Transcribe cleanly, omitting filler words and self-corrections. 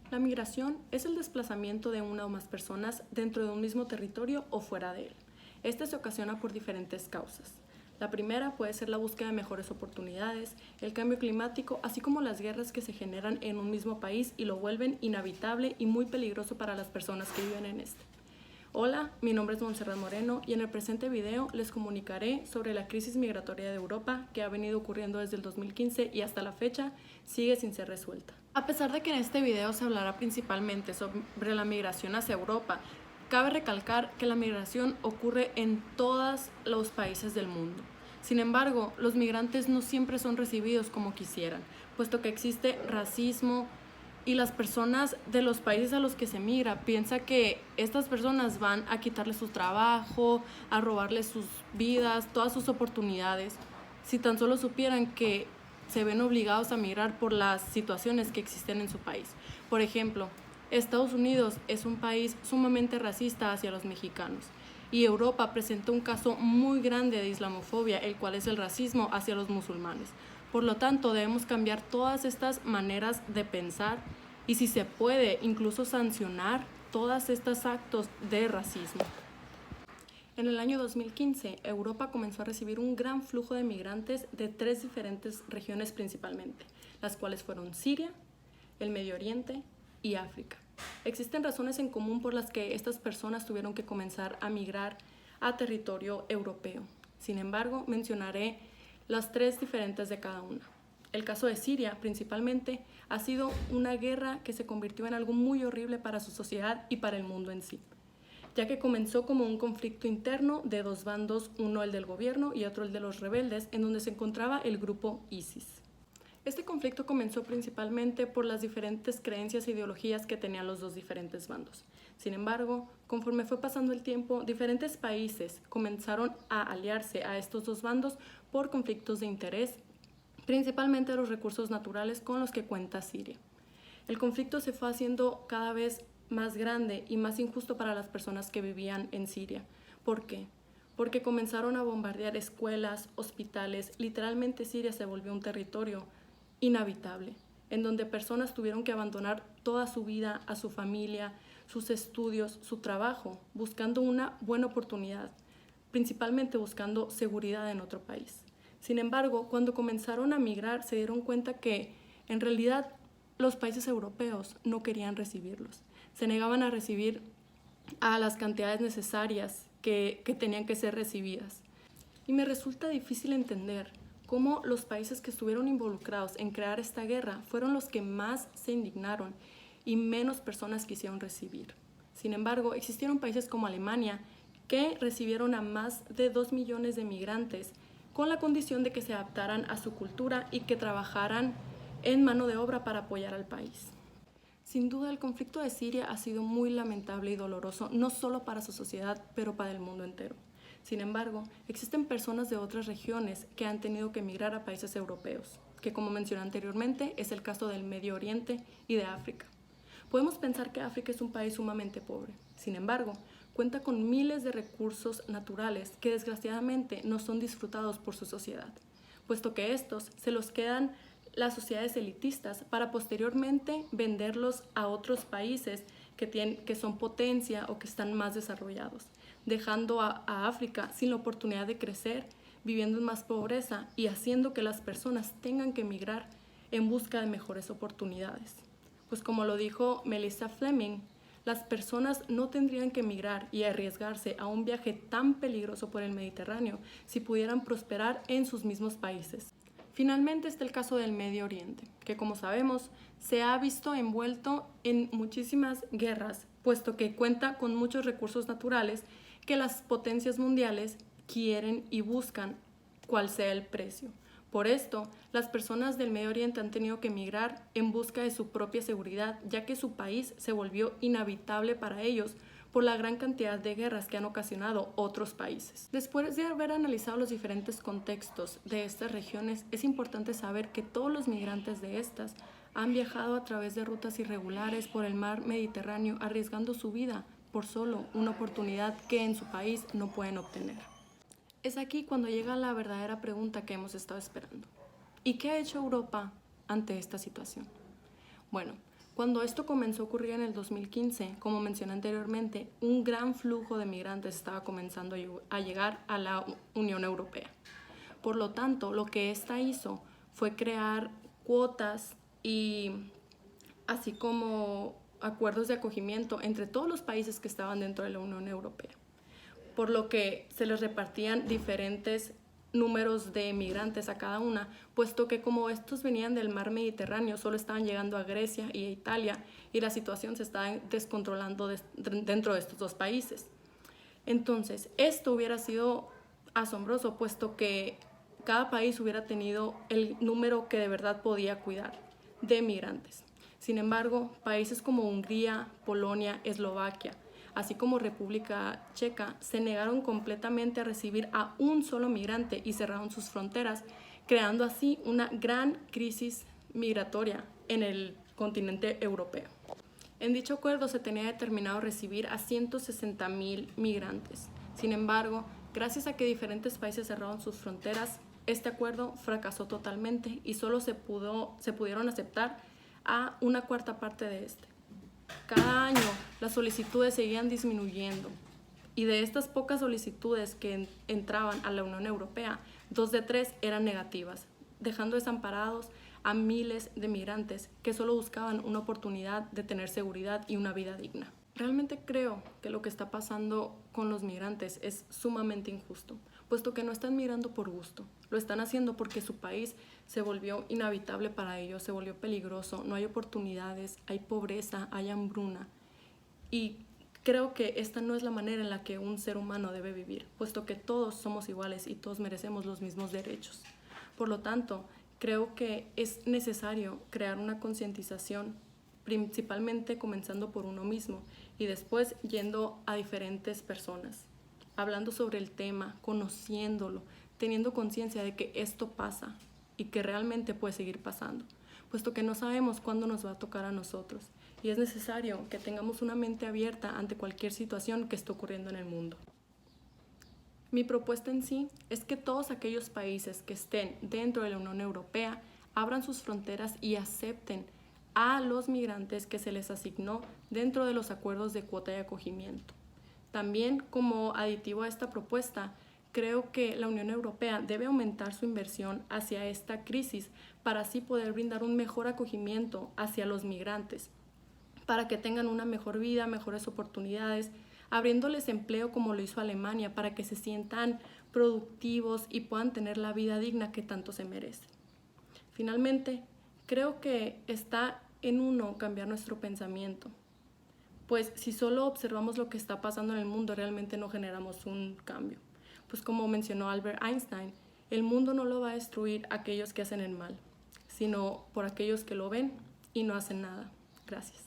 La migración es el desplazamiento de una o más personas dentro de un mismo territorio o fuera de él. Este se ocasiona por diferentes causas. La primera puede ser la búsqueda de mejores oportunidades, el cambio climático, así como las guerras que se generan en un mismo país y lo vuelven inhabitable y muy peligroso para las personas que viven en este. Hola, mi nombre es Montserrat Moreno y en el presente video les comunicaré sobre la crisis migratoria de Europa que ha venido ocurriendo desde el 2015 y hasta la fecha sigue sin ser resuelta. A pesar de que en este video se hablará principalmente sobre la migración hacia Europa, cabe recalcar que la migración ocurre en todos los países del mundo. Sin embargo, los migrantes no siempre son recibidos como quisieran, puesto que existe racismo y las personas de los países a los que se migra piensan que estas personas van a quitarles su trabajo, a robarles sus vidas, todas sus oportunidades. Si tan solo supieran que se ven obligados a migrar por las situaciones que existen en su país. Por ejemplo, Estados Unidos es un país sumamente racista hacia los mexicanos y Europa presenta un caso muy grande de islamofobia, el cual es el racismo hacia los musulmanes. Por lo tanto, debemos cambiar todas estas maneras de pensar y, si se puede, incluso sancionar todos estos actos de racismo. En el año 2015, Europa comenzó a recibir un gran flujo de migrantes de 3 diferentes regiones principalmente, las cuales fueron Siria, el Medio Oriente y África. Existen razones en común por las que estas personas tuvieron que comenzar a migrar a territorio europeo. Sin embargo, mencionaré las 3 diferentes de cada una. El caso de Siria, principalmente, ha sido una guerra que se convirtió en algo muy horrible para su sociedad y para el mundo en sí, ya que comenzó como un conflicto interno de 2 bandos, uno el del gobierno y otro el de los rebeldes, en donde se encontraba el grupo ISIS. Este conflicto comenzó principalmente por las diferentes creencias e ideologías que tenían los 2 diferentes bandos. Sin embargo, conforme fue pasando el tiempo, diferentes países comenzaron a aliarse a estos 2 bandos por conflictos de interés, principalmente los recursos naturales con los que cuenta Siria. El conflicto se fue haciendo cada vez más grande y más injusto para las personas que vivían en Siria. ¿Por qué? Porque comenzaron a bombardear escuelas, hospitales, literalmente Siria se volvió un territorio inhabitable, en donde personas tuvieron que abandonar toda su vida, a su familia, sus estudios, su trabajo, buscando una buena oportunidad, principalmente buscando seguridad en otro país. Sin embargo, cuando comenzaron a migrar, se dieron cuenta que en realidad los países europeos no querían recibirlos. Se negaban a recibir a las cantidades necesarias que tenían que ser recibidas. Y me resulta difícil entender cómo los países que estuvieron involucrados en crear esta guerra fueron los que más se indignaron y menos personas quisieron recibir. Sin embargo, existieron países como Alemania que recibieron a más de 2 millones de migrantes con la condición de que se adaptaran a su cultura y que trabajaran en mano de obra para apoyar al país. Sin duda, el conflicto de Siria ha sido muy lamentable y doloroso, no solo para su sociedad, pero para el mundo entero. Sin embargo, existen personas de otras regiones que han tenido que emigrar a países europeos, que, como mencioné anteriormente, es el caso del Medio Oriente y de África. Podemos pensar que África es un país sumamente pobre. Sin embargo, cuenta con miles de recursos naturales que desgraciadamente no son disfrutados por su sociedad, puesto que estos se los quedan las sociedades elitistas para posteriormente venderlos a otros países que son potencia o que están más desarrollados, dejando a África sin la oportunidad de crecer, viviendo en más pobreza y haciendo que las personas tengan que emigrar en busca de mejores oportunidades. Pues como lo dijo Melissa Fleming, las personas no tendrían que emigrar y arriesgarse a un viaje tan peligroso por el Mediterráneo si pudieran prosperar en sus mismos países. Finalmente está el caso del Medio Oriente, que, como sabemos, se ha visto envuelto en muchísimas guerras, puesto que cuenta con muchos recursos naturales que las potencias mundiales quieren y buscan cual sea el precio. Por esto, las personas del Medio Oriente han tenido que emigrar en busca de su propia seguridad, ya que su país se volvió inhabitable para ellos por la gran cantidad de guerras que han ocasionado otros países. Después de haber analizado los diferentes contextos de estas regiones, es importante saber que todos los migrantes de estas han viajado a través de rutas irregulares por el mar Mediterráneo, arriesgando su vida por solo una oportunidad que en su país no pueden obtener. Es aquí cuando llega la verdadera pregunta que hemos estado esperando. ¿Y qué ha hecho Europa ante esta situación? Bueno, Cuando esto comenzó a ocurrir en el 2015, como mencioné anteriormente, un gran flujo de migrantes estaba comenzando a llegar a la Unión Europea. Por lo tanto, lo que esta hizo fue crear cuotas y así como acuerdos de acogimiento entre todos los países que estaban dentro de la Unión Europea, por lo que se les repartían diferentes números de migrantes a cada una, puesto que como estos venían del mar Mediterráneo, solo estaban llegando a Grecia y a Italia y la situación se estaba descontrolando dentro de estos dos países. Entonces, esto hubiera sido asombroso, puesto que cada país hubiera tenido el número que de verdad podía cuidar de migrantes. Sin embargo, países como Hungría, Polonia, Eslovaquia, así como República Checa, se negaron completamente a recibir a un solo migrante y cerraron sus fronteras, creando así una gran crisis migratoria en el continente europeo. En dicho acuerdo se tenía determinado recibir a 160,000 migrantes. Sin embargo, gracias a que diferentes países cerraron sus fronteras, este acuerdo fracasó totalmente y solo se pudieron aceptar a una cuarta parte de este. Cada año las solicitudes seguían disminuyendo y de estas pocas solicitudes que entraban a la Unión Europea, 2 de 3 eran negativas, dejando desamparados a miles de migrantes que solo buscaban una oportunidad de tener seguridad y una vida digna. Realmente creo que lo que está pasando con los migrantes es sumamente injusto, puesto que no están migrando por gusto, lo están haciendo porque su país se volvió inhabitable para ellos, se volvió peligroso, no hay oportunidades, hay pobreza, hay hambruna. Y creo que esta no es la manera en la que un ser humano debe vivir, puesto que todos somos iguales y todos merecemos los mismos derechos. Por lo tanto, creo que es necesario crear una concientización, principalmente comenzando por uno mismo y después yendo a diferentes personas, hablando sobre el tema, conociéndolo, teniendo conciencia de que esto pasa y que realmente puede seguir pasando, puesto que no sabemos cuándo nos va a tocar a nosotros y es necesario que tengamos una mente abierta ante cualquier situación que esté ocurriendo en el mundo. Mi propuesta en sí es que todos aquellos países que estén dentro de la Unión Europea abran sus fronteras y acepten a los migrantes que se les asignó dentro de los acuerdos de cuota de acogimiento. También, como aditivo a esta propuesta, creo que la Unión Europea debe aumentar su inversión hacia esta crisis para así poder brindar un mejor acogimiento hacia los migrantes, para que tengan una mejor vida, mejores oportunidades, abriéndoles empleo como lo hizo Alemania, para que se sientan productivos y puedan tener la vida digna que tanto se merecen. Finalmente, creo que está en uno cambiar nuestro pensamiento, pues si solo observamos lo que está pasando en el mundo, realmente no generamos un cambio. Pues como mencionó Albert Einstein, el mundo no lo va a destruir aquellos que hacen el mal, sino por aquellos que lo ven y no hacen nada. Gracias.